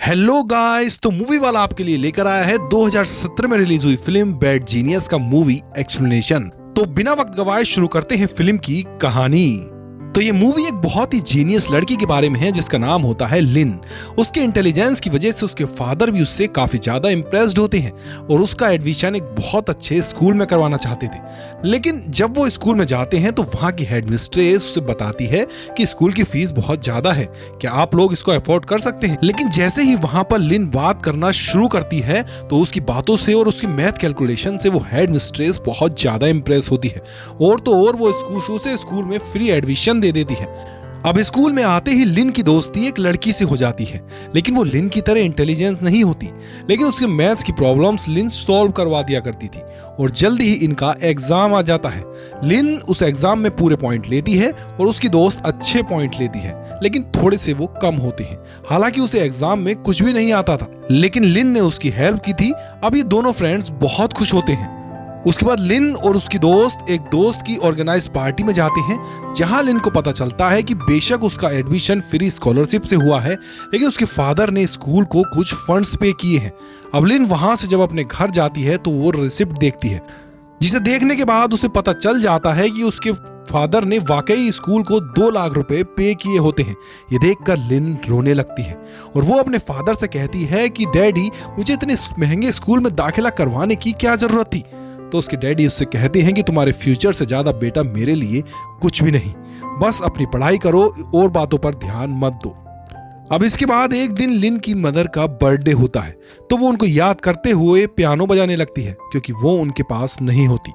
Hello guys, तो movie वाला आपके लिए लेकर आया है 2017 में रिलीज हुई फिल्म बैड जीनियस का मूवी एक्सप्लेनेशन। तो बिना वक्त गवाए शुरू करते हैं फिल्म की कहानी। तो ये मूवी एक बहुत ही जीनियस लड़की के बारे में है जिसका नाम होता है लिन। उसके इंटेलिजेंस की वजह से उसके फादर भी उससे काफी ज्यादा इम्प्रेस्ड होते हैं और उसका एडमिशन एक बहुत अच्छे स्कूल में करवाना चाहते थे। लेकिन जब वो स्कूल में जाते हैं तो वहाँ की हेडमिस्ट्रेस उसे बताती है कि स्कूल की फीस बहुत ज्यादा है, क्या आप लोग इसको अफोर्ड कर सकते हैं। लेकिन जैसे ही वहाँ पर लिन बात करना शुरू करती है तो उसकी बातों से और उसकी मैथ कैलकुलेशन से वो हेडमिस्ट्रेस बहुत ज्यादा इम्प्रेस होती है और तो और वो स्कूल में फ्री एडमिशन दे देती है। अब स्कूल में आते ही लिन की दोस्ती एक लड़की से हो जाती है, लेकिन वो लिन की तरह इंटेलिजेंस नहीं होती, लेकिन उसके मैथ्स की प्रॉब्लम्स लिन सॉल्व करवा दिया करती थी। और जल्दी ही इनका एग्जाम आ जाता है। लिन उस एग्जाम में पूरे पॉइंट लेती है और उसकी दोस्त अच्छे पॉइंट लेती है, लेकिन थोड़े से वो कम होते हैं। हालांकि उसे एग्जाम में कुछ भी नहीं आता था, लेकिन लिन ने उसकी हेल्प की थी। अब ये दोनों फ्रेंड्स बहुत खुश होते हैं। उसके बाद लिन और उसकी दोस्त एक दोस्त की ऑर्गेनाइज पार्टी में जाते हैं, जहां लिन को पता चलता है कि बेशक उसका एडमिशन फ्री स्कॉलरशिप से हुआ है, लेकिन उसके फादर ने स्कूल को कुछ फंड्स पे किए हैं। अब लिन वहां से जब अपने घर जाती है तो वो रिसिप्ट देखती है, जिसे देखने के बाद उसे पता चल जाता है कि उसके फादर ने वाकई स्कूल को 2 लाख रुपए पे किए होते हैं। ये देखकर लिन रोने लगती है और वो अपने फादर से कहती है कि डैडी, मुझे इतने महंगे स्कूल में दाखिला करवाने की क्या जरूरत थी। तो उसके डैडी उससे कहते हैं कि तुम्हारे फ्यूचर से ज्यादा बेटा मेरे लिए कुछ भी नहीं, बस अपनी पढ़ाई करो और बातों पर ध्यान मत दो। अब इसके बाद एक दिन लिन की मदर का बर्थडे होता है, तो वो उनको याद करते हुए पियानो बजाने लगती है क्योंकि वो उनके पास नहीं होती।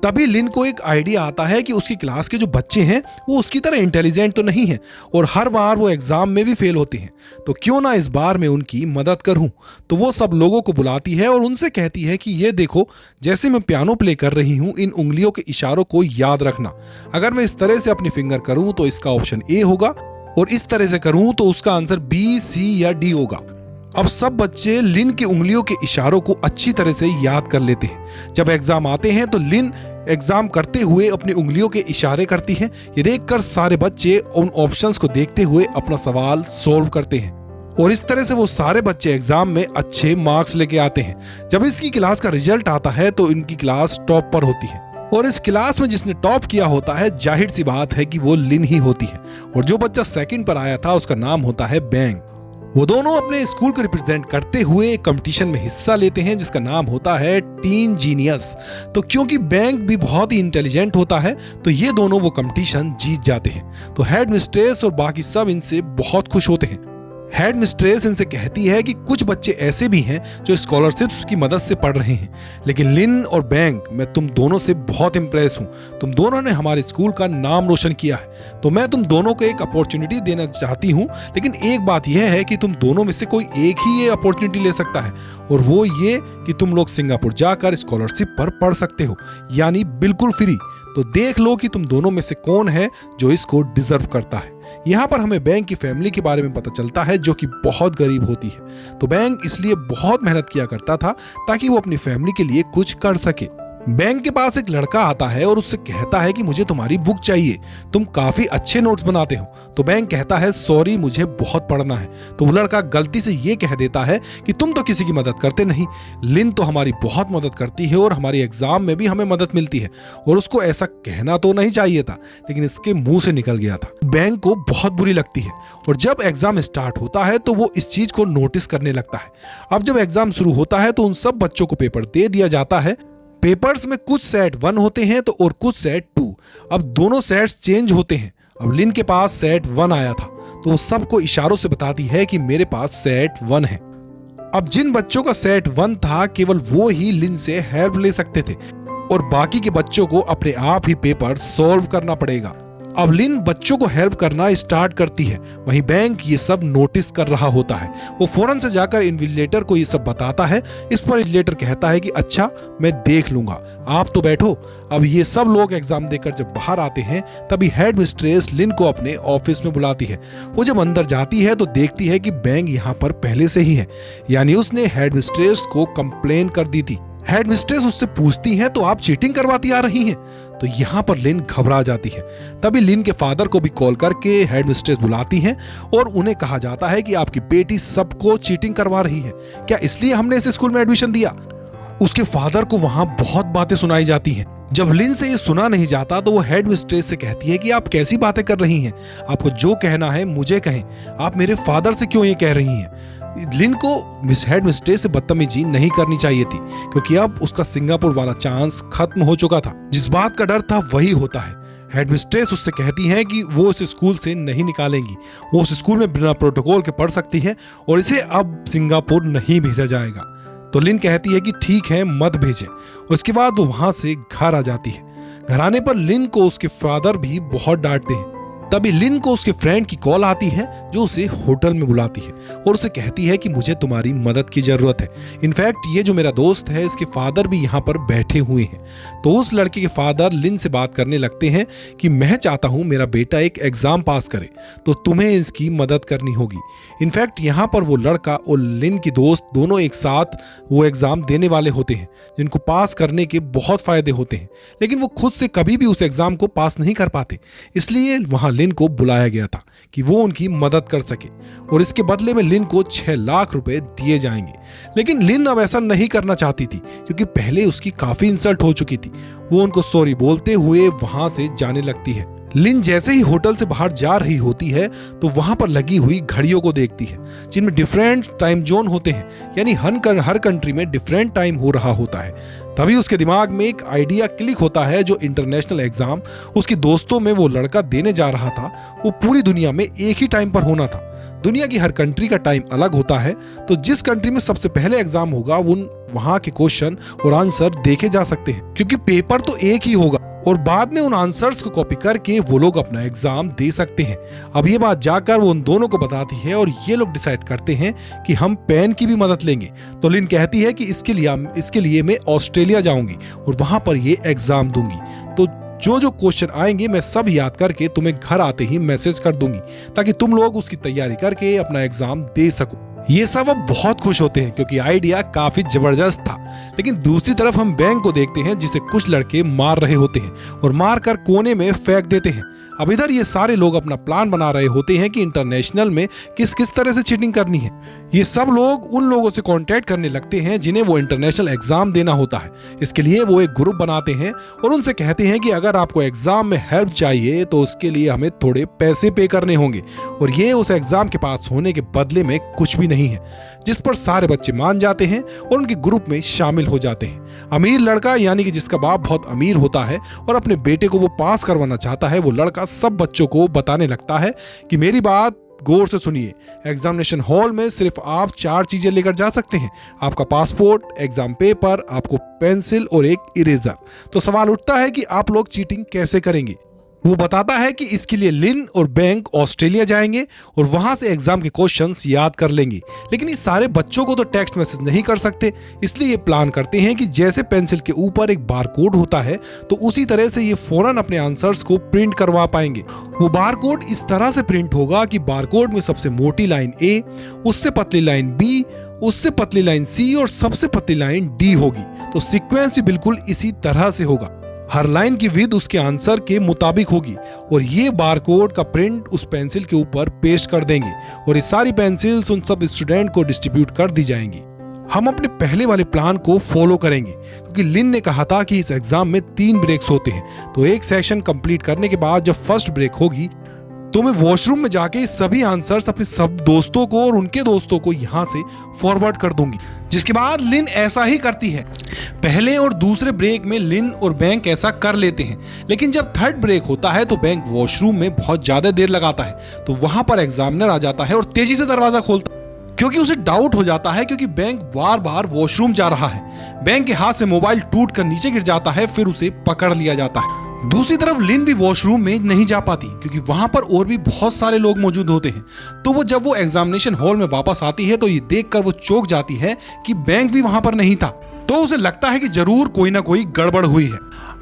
तभी लिन को एक आइडिया आता है कि उसकी क्लास के जो बच्चे हैं वो उसकी तरह इंटेलिजेंट तो नहीं है और हर बार वो एग्जाम में भी फेल होते हैं, तो क्यों ना इस बार मैं उनकी मदद करूं। तो वो सब लोगों को बुलाती है और उनसे कहती है कि ये देखो, जैसे मैं पियानो प्ले कर रही हूं, इन उंगलियों के इशारों को याद रखना। अगर मैं इस तरह से अपनी फिंगर करूं तो इसका ऑप्शन ए होगा और इस तरह से करूं तो उसका आंसर बी, सी या डी होगा। अब सब बच्चे लिन की उंगलियों के इशारों को अच्छी तरह से याद कर लेते हैं। जब एग्जाम आते हैं तो लिन एग्जाम करते हुए अपनी उंगलियों के इशारे करती है। ये देखकर सारे बच्चे उन ऑप्शंस को देखते हुए अपना सवाल सॉल्व करते हैं और इस तरह से वो सारे बच्चे एग्जाम में अच्छे मार्क्स लेके आते हैं। जब इसकी क्लास का रिजल्ट आता है तो इनकी क्लास टॉप पर होती है और इस क्लास में जिसने टॉप किया होता है, जाहिर सी बात है कि वो लिन ही होती है। और जो बच्चा सेकंड पर आया था उसका नाम होता है बैंग। वो दोनों अपने स्कूल को रिप्रेजेंट करते हुए कंपटीशन में हिस्सा लेते हैं जिसका नाम होता है टीन जीनियस। तो क्योंकि बैंक भी बहुत ही इंटेलिजेंट होता है तो ये दोनों वो कंपटीशन जीत जाते हैं। तो हेड मिस्ट्रेस और बाकी सब इनसे बहुत खुश होते हैं। हेड मिस्ट्रेस इनसे कहती है कि कुछ बच्चे ऐसे भी हैं जो स्कॉलरशिप्स की मदद से पढ़ रहे हैं, लेकिन लिन और बैंक, मैं तुम दोनों से बहुत इम्प्रेस हूं। तुम दोनों ने हमारे स्कूल का नाम रोशन किया है, तो मैं तुम दोनों को एक अपॉर्चुनिटी देना चाहती हूं। लेकिन एक बात यह है कि तुम दोनों में से कोई एक ही ये अपॉर्चुनिटी ले सकता है, और वो ये कि तुम लोग सिंगापुर जाकर स्कॉलरशिप पर पढ़ सकते हो, यानी बिल्कुल फ्री। तो देख लो कि तुम दोनों में से कौन है जो इसको डिजर्व करता है। यहाँ पर हमें बैंक की फैमिली के बारे में पता चलता है जो कि बहुत गरीब होती है। तो बैंक इसलिए बहुत मेहनत किया करता था ताकि वो अपनी फैमिली के लिए कुछ कर सके। बैंक के पास एक लड़का आता है और उससे कहता है कि मुझे तुम्हारी बुक चाहिए, तुम काफी अच्छे नोट्स बनाते हो। तो बैंक कहता है सॉरी, मुझे बहुत पढ़ना है। तो वो लड़का गलती से ये कह देता है कि तुम तो किसी की मदद करते नहीं, लिन तो हमारी बहुत मदद करती है और हमारी एग्जाम में भी हमें मदद मिलती है। और उसको ऐसा कहना तो नहीं चाहिए था, लेकिन इसके मुंह से निकल गया था। बैंक को बहुत बुरी लगती है और जब एग्जाम स्टार्ट होता है तो वो इस चीज को नोटिस करने लगता है। अब जब एग्जाम शुरू होता है तो उन सब बच्चों को पेपर दे दिया जाता है। पेपर्स में कुछ सेट 1 होते हैं तो और कुछ सेट 2। अब दोनों सेट्स चेंज होते हैं। अब लिन के पास सेट 1 आया था तो वो सबको इशारों से बताती है कि मेरे पास सेट 1 है। अब जिन बच्चों का सेट 1 था केवल वो ही लिन से हेल्प ले सकते थे और बाकी के बच्चों को अपने आप ही पेपर सॉल्व करना पड़ेगा। अब लिन बच्चों को हेल्प करना स्टार्ट करती है, वहीं बैंक ये सब नोटिस कर रहा होता है। वो फौरन से जाकर इन्विजिलेटर को ये सब बताता है। इस पर इन्विजिलेटर कहता है कि अच्छा, मैं देख लूंगा, आप तो बैठो। अब ये सब लोग एग्जाम देकर जब बाहर आते हैं तभी हेड मिस्ट्रेस लिन को अपने ऑफिस में बुलाती है। वो जब अंदर जाती है तो देखती है कि बैंक यहाँ पर पहले से ही है, यानी उसने हेड मिस्ट्रेस को कंप्लेन कर दी थी। हेड मिस्ट्रेस उससे पूछती हैं तो आप चीटिंग करवाती आ रही हैं। तो यहाँ पर लिन घबरा जाती है। तभी लिन के फादर को भी कॉल करके हेडमिस्ट्रेस बुलाती हैं और उन्हें कहा जाता है कि आपकी बेटी सबको चीटिंग करवा रही है, क्या इसलिए हमने इसे स्कूल में एडमिशन दिया। उसके फादर को वहां बहुत बातें सुनाई जाती हैं। जब लिन से ये सुना नहीं जाता तो वो हेडमिस्ट्रेस से कहती है कि आप कैसी बातें कर रही हैं, आपको जो कहना है मुझे कहें, आप मेरे फादर से क्यों ये कह रही हैं। लिन को हेडमिस्ट्रेस से बदतमीजी नहीं करनी चाहिए थी, क्योंकि अब उसका सिंगापुर वाला चांस खत्म हो चुका था। जिस बात का डर था वही होता है। हेडमिस्ट्रेस उससे कहती हैं कि वो उस स्कूल से नहीं निकालेंगी, वो उस स्कूल में बिना प्रोटोकॉल के पढ़ सकती है और इसे अब सिंगापुर नहीं भेजा जाएगा। तो लिन कहती है कि ठीक है, मत भेजें। उसके बाद वो वहां से घर आ जाती है। घर आने पर लिन को उसके फादर भी बहुत डांटते हैं। तभी लिन को उसके फ्रेंड की कॉल आती है जो उसे होटल में बुलाती है और उसे कहती है कि मुझे तुम्हारी मदद की जरूरत है। इनफैक्ट ये जो मेरा दोस्त है इसके फादर भी यहाँ पर बैठे हुए हैं। तो उस लड़के के फादर लिन से बात करने लगते हैं कि मैं चाहता हूँ मेरा बेटा एक एग्जाम पास करे, तो तुम्हें इसकी मदद करनी होगी। इनफैक्ट यहाँ पर वो लड़का और लिन की दोस्त दोनों एक साथ वो एग्जाम देने वाले होते हैं, जिनको पास करने के बहुत फायदे होते हैं, लेकिन वो खुद से कभी भी उस एग्जाम को पास नहीं कर पाते। इसलिए वहां लिन को बुलाया गया था कि वो उनकी मदद कर सके और इसके बदले में लिन को 6 लाख रुपए दिए जाएंगे। लेकिन लिन अब ऐसा नहीं करना चाहती थी, क्योंकि पहले उसकी काफी इंसल्ट हो चुकी थी। वो उनको सॉरी बोलते हुए वहां से जाने लगती है। लिन जैसे ही होटल से बाहर जा रही होती है तो वहां पर लगी हुई घड़ियों को देखती है, जिनमें डिफरेंट टाइम जोन होते हैं, यानी हर कंट्री में डिफरेंट टाइम हो रहा होता है। तभी उसके दिमाग में एक आइडिया क्लिक होता है, जो इंटरनेशनल एग्जाम उसके दोस्तों में वो लड़का देने जा रहा था, वो पूरी दुनिया में एक ही टाइम पर होना था। दुनिया की हर कंट्री का टाइम अलग होता है, तो जिस कंट्री में सबसे पहले एग्जाम होगा वहां के क्वेश्चन और आंसर देखे जा सकते हैं, क्योंकि पेपर तो एक ही होगा और बाद में उन आंसर्स को कॉपी करके वो लोग अपना एग्जाम दे सकते हैं। अब ये बात जाकर वो उन दोनों को बताती है और ये लोग डिसाइड करते हैं कि हम पेन की भी मदद लेंगे। तो लिन कहती है कि इसके लिए मैं ऑस्ट्रेलिया जाऊंगी और वहां पर ये एग्जाम दूंगी, तो जो क्वेश्चन आएंगे मैं सब याद करके तुम्हें घर आते ही मैसेज कर दूंगी, ताकि तुम लोग उसकी तैयारी करके अपना एग्जाम दे सको। ये सब अब बहुत खुश होते हैं क्योंकि आइडिया काफी जबरदस्त था। लेकिन दूसरी तरफ हम बैंक को देखते हैं, जिसे कुछ लड़के मार रहे होते हैं और मार कर कोने में फेंक देते हैं। अब इधर ये सारे लोग अपना प्लान बना रहे होते हैं कि इंटरनेशनल में किस किस तरह से चीटिंग करनी है। ये सब लोग उन लोगों से कांटेक्ट करने लगते हैं जिन्हें वो इंटरनेशनल एग्जाम देना होता है। इसके लिए वो एक ग्रुप बनाते हैं और उनसे कहते हैं कि अगर आपको एग्जाम में हेल्प चाहिए तो उसके लिए हमें थोड़े पैसे पे करने होंगे, और ये उस एग्जाम के पास होने के बदले में कुछ भी नहीं है। जिस पर सारे बच्चे मान जाते हैं और उनके ग्रुप में शामिल हो जाते हैं। अमीर लड़का, यानी कि जिसका बाप बहुत अमीर होता है और अपने बेटे को वो पास करवाना चाहता है, वो लड़का सब बच्चों को बताने लगता है कि मेरी बात गौर से सुनिए, एग्जामिनेशन हॉल में सिर्फ आप 4 चीजें लेकर जा सकते हैं, आपका पासपोर्ट, एग्जाम पेपर, आपको पेंसिल और एक इरेजर। तो सवाल उठता है कि आप लोग चीटिंग कैसे करेंगे। वो बताता है कि इसके लिए लिन और बैंक ऑस्ट्रेलिया जाएंगे और वहां से एग्जाम के क्वेश्चंस याद कर लेंगे। लेकिन इस सारे बच्चों को तो टेक्स्ट मैसेज नहीं कर सकते, इसलिए ये प्लान करते हैं कि जैसे पेंसिल के ऊपर एक बारकोड होता है, तो उसी तरह से ये फौरन अपने आंसर्स को प्रिंट करवा पाएंगे। वो बारकोड इस तरह से प्रिंट होगा कि बारकोड में सबसे मोटी लाइन ए, उससे पतली लाइन बी, उससे पतली लाइन सी और सबसे पतली लाइन डी होगी। तो सीक्वेंस भी बिल्कुल इसी तरह से होगा। हर लाइन की विड्थ उसके आंसर के मुताबिक होगी और ये बारकोड का प्रिंट उस पेंसिल के ऊपर पेस्ट कर देंगे और ये सारी पेंसिल्स उन सब स्टूडेंट को डिस्ट्रीब्यूट कर दी जाएंगी। हम अपने पहले वाले प्लान को फॉलो करेंगे, क्योंकि लिन ने कहा था कि इस एग्जाम में 3 ब्रेक्स होते हैं। तो एक सेशन कंप्लीट करने के बाद जब फर्स्ट ब्रेक होगी तो मैं वॉशरूम में जाके सभी आंसर्स अपने सब दोस्तों को और उनके दोस्तों को यहाँ से फॉरवर्ड कर दूंगी। जिसके बाद लिन ऐसा ही करती है। पहले और दूसरे ब्रेक में लिन और बैंक ऐसा कर लेते हैं, लेकिन जब थर्ड ब्रेक होता है तो बैंक वॉशरूम में बहुत ज्यादा देर लगाता है। तो वहां पर एग्जामिनर आ जाता है और तेजी से दरवाजा खोलता है, क्योंकि उसे डाउट हो जाता है क्योंकि बैंक बार बार वॉशरूम जा रहा है। बैंक के हाथ से मोबाइल टूट कर नीचे गिर जाता है, फिर उसे पकड़ लिया जाता है। दूसरी तरफ लिन भी वॉशरूम में नहीं जा पाती क्योंकि वहां पर और भी बहुत सारे लोग मौजूद होते हैं। तो जब वो एग्जामिनेशन हॉल में वापस आती है तो ये देखकर वो चौंक जाती है कि बैंक भी वहां पर नहीं था। तो उसे लगता है कि जरूर कोई ना कोई गड़बड़ हुई है।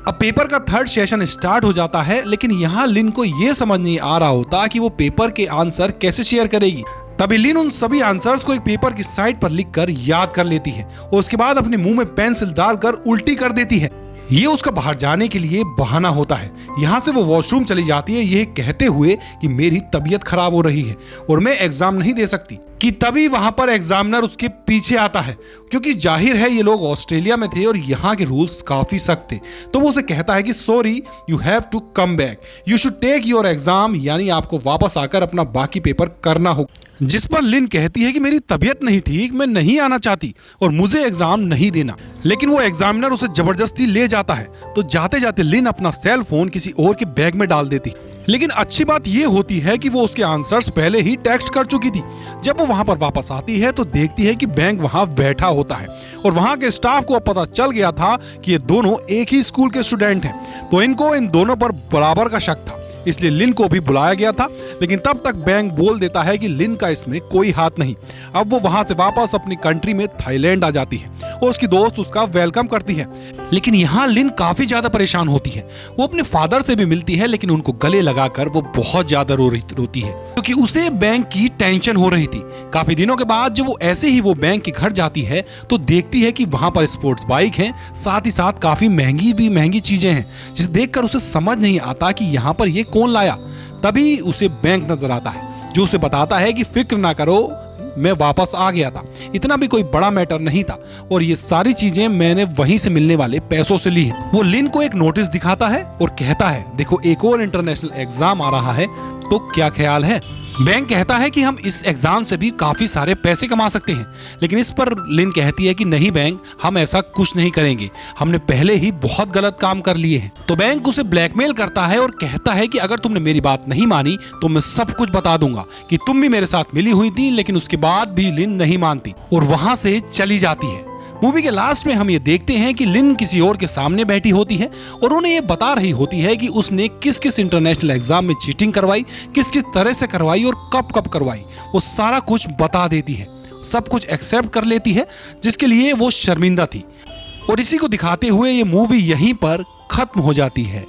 अब पेपर का थर्ड सेशन स्टार्ट हो जाता है, लेकिन यहाँ लिन को यह समझ नहीं आ रहा होता कि वो पेपर के आंसर कैसे शेयर करेगी। तभी लिन उन सभी आंसर्स को एक पेपर की साइड पर लिखकर याद कर लेती है और उसके बाद अपने मुंह में पेंसिल डालकर उल्टी कर देती है। ये उसका बाहर जाने के लिए बहाना होता है। यहाँ से वो वॉशरूम चली जाती है ये कहते हुए कि मेरी तबीयत खराब हो रही है और मैं एग्जाम नहीं दे सकती, कि तभी वहां पर एग्जामिनर उसके पीछे आता है, क्योंकि जाहिर है ये लोग ऑस्ट्रेलिया में थे और यहाँ के रूल्स काफी सख्त थे। तो वो उसे कहता है कि sorry, you have to come back, you should take your exam, यानी आपको वापस आकर अपना बाकी पेपर करना होगा। जिस पर लिन कहती है कि मेरी तबीयत नहीं ठीक, मैं नहीं आना चाहती और मुझे एग्जाम नहीं देना। लेकिन वो एग्जामिनर उसे जबरदस्ती ले जाता है। तो जाते जाते लिन अपना सेल फोन किसी और के बैग में डाल देती। लेकिन अच्छी बात यह होती है कि वो उसके आंसर्स पहले ही टेक्स्ट कर चुकी थी। जब वो वहां पर वापस आती है तो देखती है कि बैंक वहां बैठा होता है और वहां के स्टाफ को पता चल गया था कि ये दोनों एक ही स्कूल के स्टूडेंट हैं। तो इनको इन दोनों पर बराबर का शक था, इसलिए लिन को भी बुलाया गया था। लेकिन तब तक बैंक बोल देता है कि लिन का इसमें कोई हाथ नहीं। अब वो वहां से वापस अपनी कंट्री में थाईलैंड आ जाती है और उसकी दोस्त उसका वेलकम करती है। लेकिन यहाँ लिन काफी ज्यादा परेशान होती है। वो अपने फादर से भी मिलती है लेकिन उनको गले लगाकर वो बहुत ज्यादा रोती है, क्योंकि उसे बैंक की टेंशन हो रही थी। काफी दिनों के बाद जब वो ऐसे ही वो बैंक के घर जाती है तो देखती है कि वहां पर स्पोर्ट्स बाइक हैं, साथ ही साथ काफी महंगी चीजें हैं, जिसे देखकर उसे समझ नहीं आता कि यहाँ पर ये कौन लाया। तभी उसे बैंक नजर आता है जो उसे बताता है कि फिक्र ना करो, मैं वापस आ गया था, इतना भी कोई बड़ा मैटर नहीं था और ये सारी चीजें मैंने वहीं से मिलने वाले पैसों से ली हैं। वो लिन को एक नोटिस दिखाता है और कहता है देखो एक और इंटरनेशनल एग्जाम आ रहा है, तो क्या ख्याल है। बैंक कहता है कि हम इस एग्जाम से भी काफी सारे पैसे कमा सकते हैं। लेकिन इस पर लिन कहती है कि नहीं बैंक, हम ऐसा कुछ नहीं करेंगे, हमने पहले ही बहुत गलत काम कर लिए हैं। तो बैंक उसे ब्लैकमेल करता है और कहता है कि अगर तुमने मेरी बात नहीं मानी तो मैं सब कुछ बता दूंगा कि तुम भी मेरे साथ मिली हुई थी। लेकिन उसके बाद भी लिन नहीं मानती और वहां से चली जाती है। मूवी के लास्ट में हम ये देखते हैं कि लिन किसी और के सामने बैठी होती है और उन्हें ये बता रही होती है कि उसने किस किस इंटरनेशनल एग्जाम में चीटिंग करवाई, किस किस तरह से करवाई और कब कब करवाई। वो सारा कुछ बता देती है, सब कुछ एक्सेप्ट कर लेती है, जिसके लिए वो शर्मिंदा थी। और इसी को दिखाते हुए ये मूवी यहीं पर खत्म हो जाती है।